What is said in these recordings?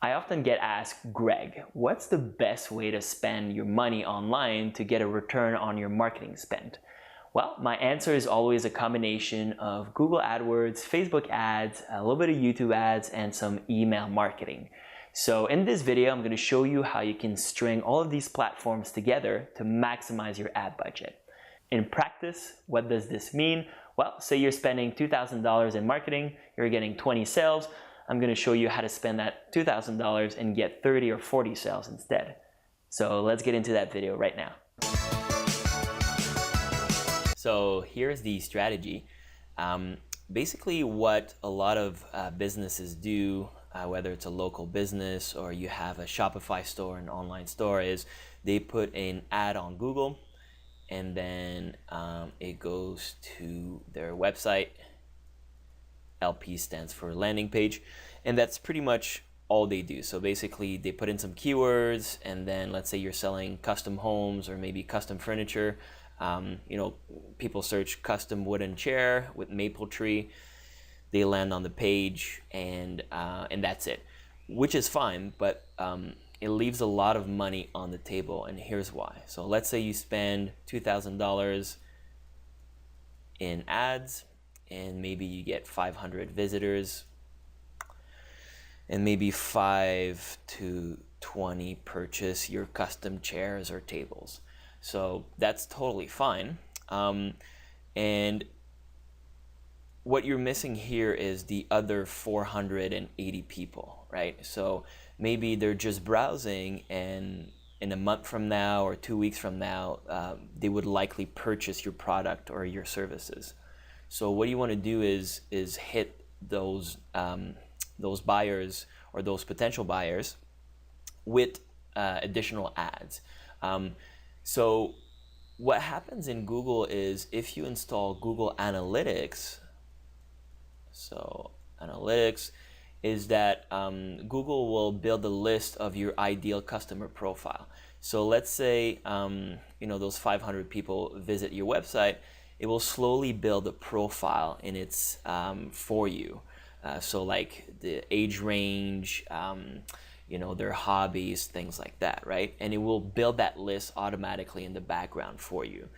I often get asked, Greg, what's the best way to spend your money online to get a return on your marketing spend? Well, my answer is always a combination of Google AdWords, Facebook ads, a little bit of YouTube ads, and some email marketing. So in this video, I'm going to show you how you can string all of these platforms together to maximize your ad budget. In practice, what does this mean? Well, say you're spending $2,000 in marketing, you're getting 20 sales. I'm going to show you how to spend that $2,000 and get 30 or 40 sales instead. So let's get into that video right now. So here's the strategy. Basically what a lot of businesses do, whether it's a local business or you have a Shopify store, an online store, is they put an ad on Google and then it goes to their website. LP stands for landing page, and that's pretty much all they do. So basically they put in some keywords, and then let's say you're selling custom homes or maybe custom furniture. People search custom wooden chair with maple tree, they land on the page, and that's it, which is fine, but it leaves a lot of money on the table, and here's why. So let's say you spend $2,000 in ads, and maybe you get 500 visitors, and maybe 5 to 20 purchase your custom chairs or tables. So that's totally fine. And what you're missing here is the other 480 people, right? So maybe they're just browsing, and in a month from now or 2 weeks from now, they would likely purchase your product or your services. So what you want to do is hit those buyers or those potential buyers with additional ads. So what happens in Google is if you install Google Analytics, so Analytics is that Google will build a list of your ideal customer profile. So let's say those 500 people visit your website. It will slowly build a profile in its for you. So like the age range, their hobbies, things like that, right? And it will build that list automatically in the background for you.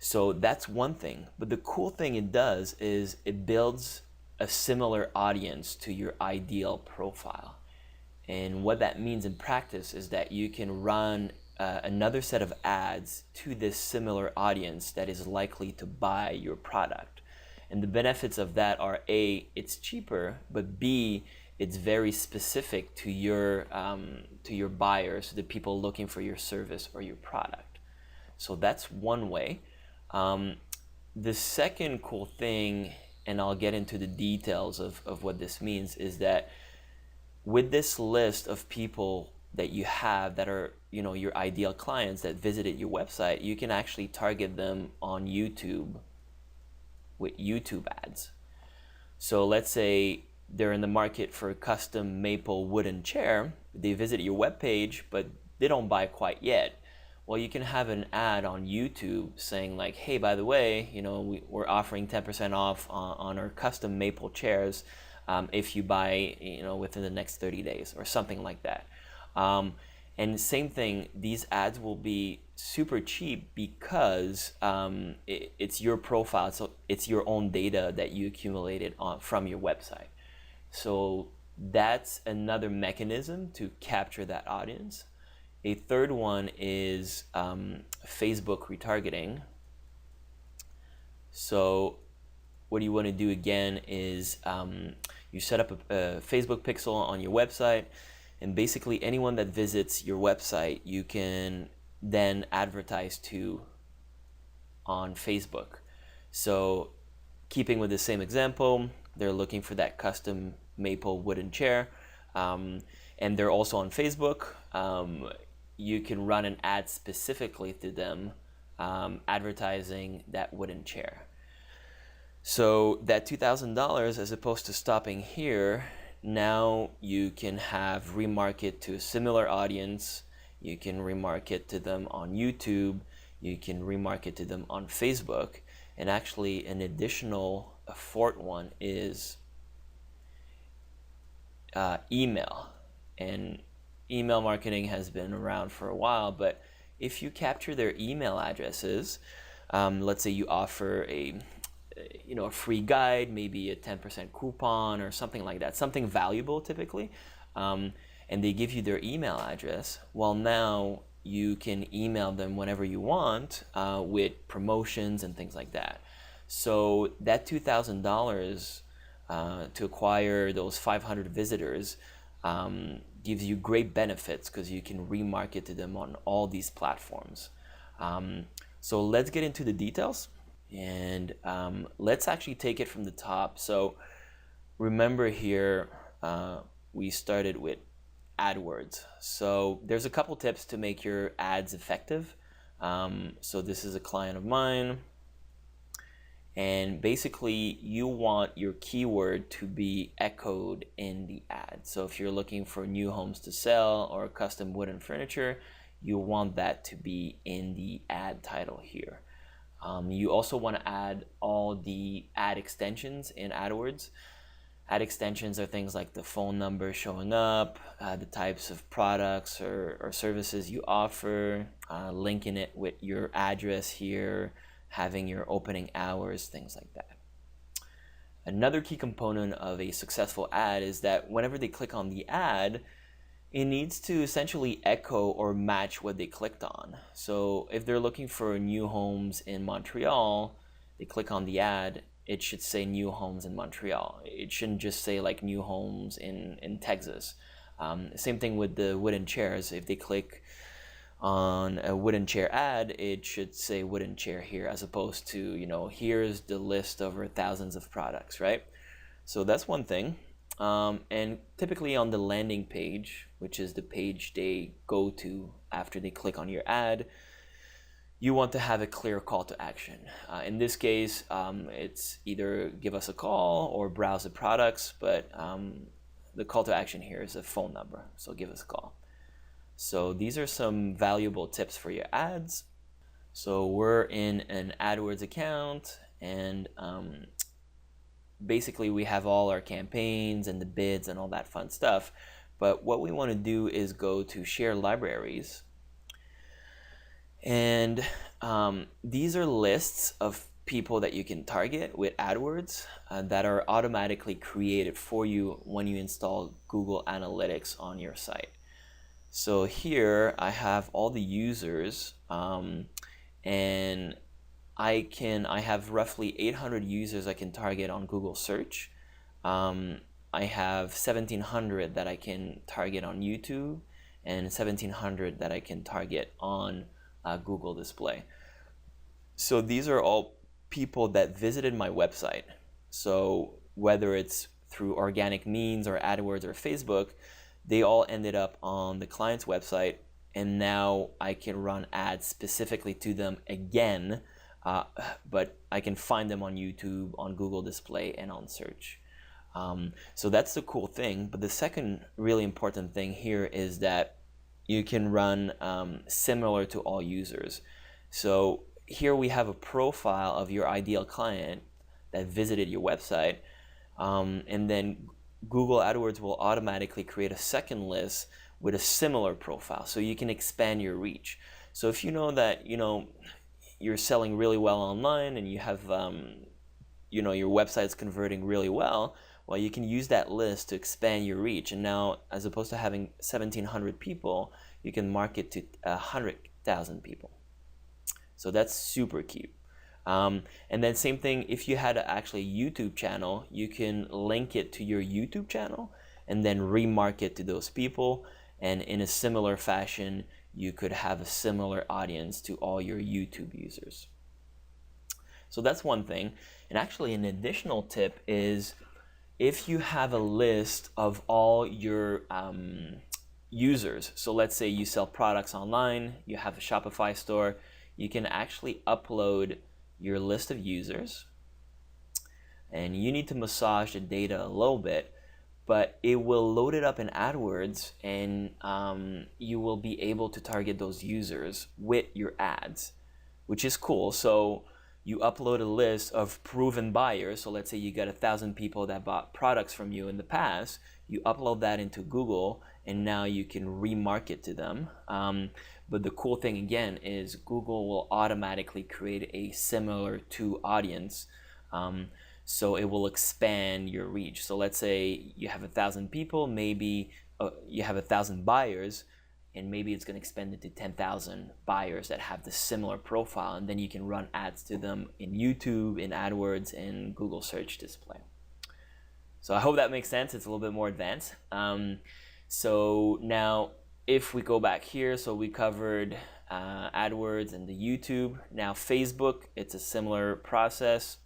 So that's one thing. But the cool thing it does is it builds a similar audience to your ideal profile. And what that means in practice is that you can run another set of ads to this similar audience that is likely to buy your product. And the benefits of that are A, it's cheaper, but B, it's very specific to your buyers, the people looking for your service or your product. So that's one way. The second cool thing, and I'll get into the details of what this means, is that with this list of people that you have that are your ideal clients that visited your website, you can actually target them on YouTube with YouTube ads. So let's say they're in the market for a custom maple wooden chair, they visit your webpage but they don't buy quite yet. Well, you can have an ad on YouTube saying like, hey, by the way, we're offering 10% off on our custom maple chairs if you buy within the next 30 days or something like that. And same thing, these ads will be super cheap because it's your profile, so it's your own data that you accumulated from your website. So that's another mechanism to capture that audience. A third one is Facebook retargeting. So what you want to do again is you set up a Facebook pixel on your website, and basically anyone that visits your website you can then advertise to on Facebook. So keeping with the same example, they're looking for that custom maple wooden chair, and they're also on Facebook. You can run an ad specifically to them advertising that wooden chair. So that $2,000, as opposed to stopping here, now you can have remarket to a similar audience. You can remarket to them on YouTube. You can remarket to them on Facebook. And actually, an additional, a fourth one is email. And email marketing has been around for a while, but if you capture their email addresses, let's say you offer a free guide, maybe a 10% coupon or something like that, something valuable typically, and they give you their email address, well, now you can email them whenever you want with promotions and things like that. So that $2,000 to acquire those 500 visitors gives you great benefits because you can remarket to them on all these platforms. So let's get into the details, and let's actually take it from the top. So remember here, we started with AdWords. So there's a couple tips to make your ads effective. So this is a client of mine, and basically you want your keyword to be echoed in the ad. So if you're looking for new homes to sell or custom wooden furniture, you want that to be in the ad title here. You also want to add all the ad extensions in AdWords. Ad extensions are things like the phone number showing up, the types of products or services you offer, linking it with your address here, having your opening hours, things like that. Another key component of a successful ad is that whenever they click on the ad, it needs to essentially echo or match what they clicked on. So if they're looking for new homes in Montreal, they click on the ad, it should say new homes in Montreal. It shouldn't just say like new homes in Texas. Same thing with the wooden chairs. If they click on a wooden chair ad, it should say wooden chair here, as opposed to, here's the list over thousands of products, right? So that's one thing. And typically on the landing page, which is the page they go to after they click on your ad, you want to have a clear call to action. In this case, it's either give us a call or browse the products, but the call to action here is a phone number, so give us a call. So these are some valuable tips for your ads. So we're in an AdWords account, and basically we have all our campaigns and the bids and all that fun stuff. But what we want to do is go to share libraries. And these are lists of people that you can target with AdWords that are automatically created for you when you install Google Analytics on your site. So here I have all the users, and I have roughly 800 users I can target on Google search. I have 1,700 that I can target on YouTube, and 1,700 that I can target on Google Display. So these are all people that visited my website. So whether it's through organic means or AdWords or Facebook, they all ended up on the client's website, and now I can run ads specifically to them again, but I can find them on YouTube, on Google Display, and on search. So that's the cool thing. But the second really important thing here is that you can run similar to all users. So here we have a profile of your ideal client that visited your website, and then Google AdWords will automatically create a second list with a similar profile, so you can expand your reach. So if you know that you're selling really well online and you have your website's converting really well, you can use that list to expand your reach. And now, as opposed to having 1,700 people, you can market to 100,000 people. So that's super key. And then same thing, if you had actually a YouTube channel, you can link it to your YouTube channel and then remarket to those people. And in a similar fashion, you could have a similar audience to all your YouTube users. So that's one thing. And actually an additional tip is, if you have a list of all your users, so let's say you sell products online, you have a Shopify store, you can actually upload your list of users, and you need to massage the data a little bit, but it will load it up in AdWords, and you will be able to target those users with your ads, which is cool. So you upload a list of proven buyers. So let's say you got 1,000 people that bought products from you in the past. You upload that into Google, and now you can remarket to them. But the cool thing again is Google will automatically create a similar to audience. So it will expand your reach. So let's say you have 1,000 people, maybe you have 1,000 buyers, and maybe it's going to expand it to 10,000 buyers that have the similar profile, and then you can run ads to them in YouTube, in AdWords, in Google search display. So I hope that makes sense. It's a little bit more advanced. So now if we go back here, so we covered AdWords and the YouTube. Now Facebook, it's a similar process.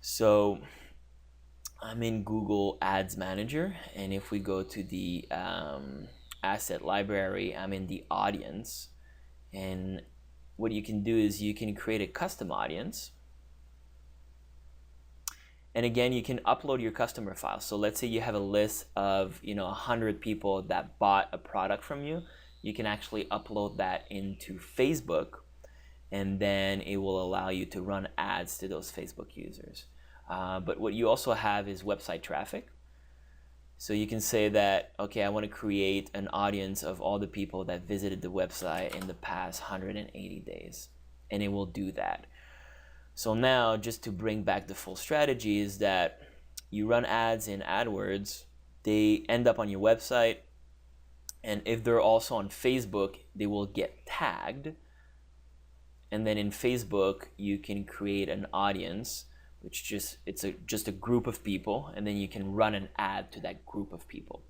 So I'm in Google Ads Manager, and if we go to the asset library, I'm in the audience, and what you can do is you can create a custom audience, and again you can upload your customer file. So let's say you have a list of 100 people that bought a product from you. You can actually upload that into Facebook, and then it will allow you to run ads to those Facebook users. But what you also have is website traffic. So you can say that, okay, I want to create an audience of all the people that visited the website in the past 180 days, and it will do that. So now, just to bring back the full strategy, is that you run ads in AdWords, they end up on your website, and if they're also on Facebook, they will get tagged. And then in Facebook, you can create an audience, which just a group of people, and then you can run an ad to that group of people.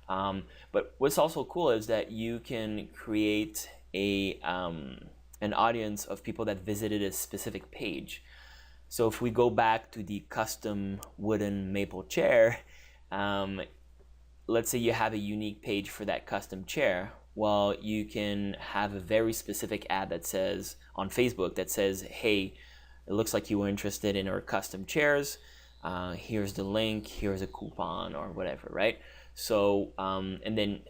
But what's also cool is that you can create an audience of people that visited a specific page. So if we go back to the custom wooden maple chair, let's say you have a unique page for that custom chair. Well, you can have a very specific ad that says on Facebook that says, hey, it looks like you were interested in our custom chairs. Here's the link, here's a coupon or whatever, right? So, and then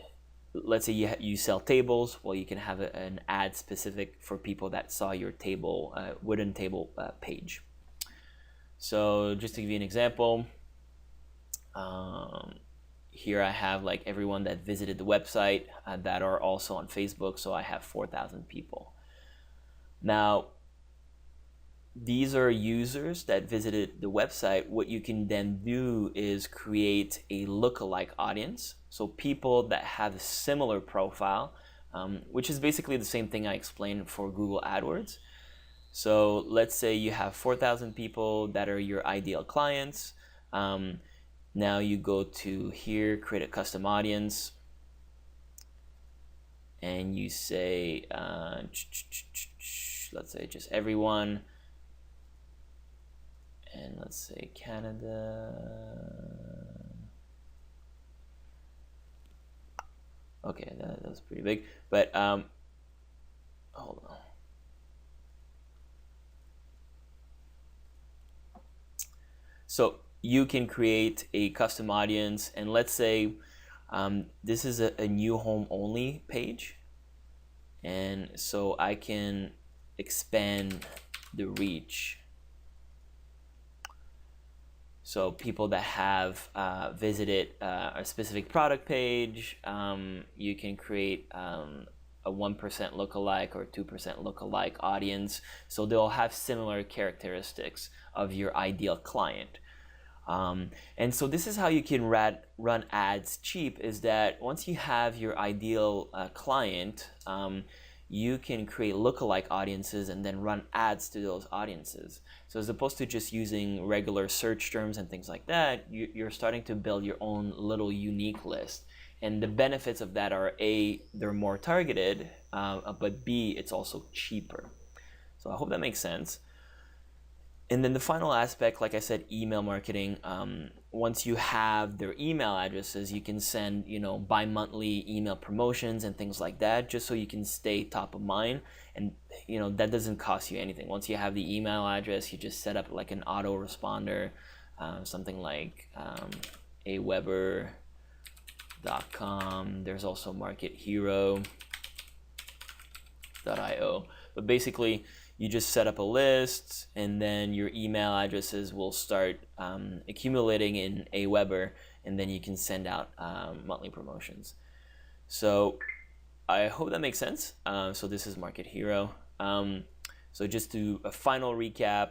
let's say you sell tables. Well, you can have an ad specific for people that saw your table, wooden table page. So just to give you an example, here I have like everyone that visited the website that are also on Facebook. So I have 4,000 people. Now, these are users that visited the website. What you can then do is create a lookalike audience. So people that have a similar profile, which is basically the same thing I explained for Google AdWords. So let's say you have 4,000 people that are your ideal clients. Now you go to here, create a custom audience, and you say, let's say just everyone. And let's say Canada. Okay, that was pretty big, but hold on. So you can create a custom audience, and let's say this is a new home only page, and so I can expand the reach. So people that have visited a specific product page, you can create a 1% lookalike or 2% lookalike audience. So they'll have similar characteristics of your ideal client. And so this is how you can run ads cheap, is that once you have your ideal client, you can create lookalike audiences and then run ads to those audiences. So as opposed to just using regular search terms and things like that, you're starting to build your own little unique list. And the benefits of that are A, they're more targeted, but B, it's also cheaper. So I hope that makes sense. And then the final aspect, like I said, email marketing. Once you have their email addresses, you can send, bi-monthly email promotions and things like that, just so you can stay top of mind. And, that doesn't cost you anything. Once you have the email address, you just set up like an autoresponder, something like aweber.com. There's also markethero.io. But basically, You just set up a list, and then your email addresses will start accumulating in Aweber, and then you can send out monthly promotions. So I hope that makes sense. So this is Market Hero. So just to a final recap,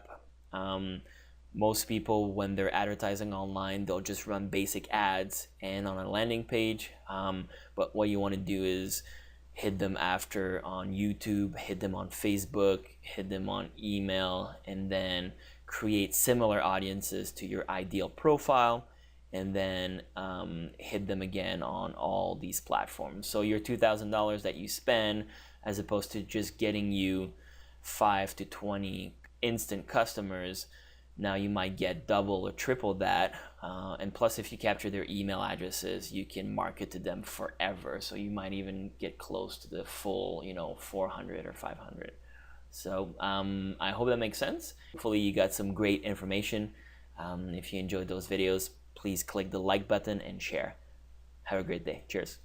most people, when they're advertising online, they'll just run basic ads and on a landing page. But what you want to do is hit them after on YouTube, hit them on Facebook, hit them on email, and then create similar audiences to your ideal profile, and then hit them again on all these platforms. So your $2,000 that you spend, as opposed to just getting you 5 to 20 instant customers, now you might get double or triple that. And plus, if you capture their email addresses, you can market to them forever. So you might even get close to the full, 400 or 500. So I hope that makes sense. Hopefully you got some great information. If you enjoyed those videos, please click the like button and share. Have a great day. Cheers.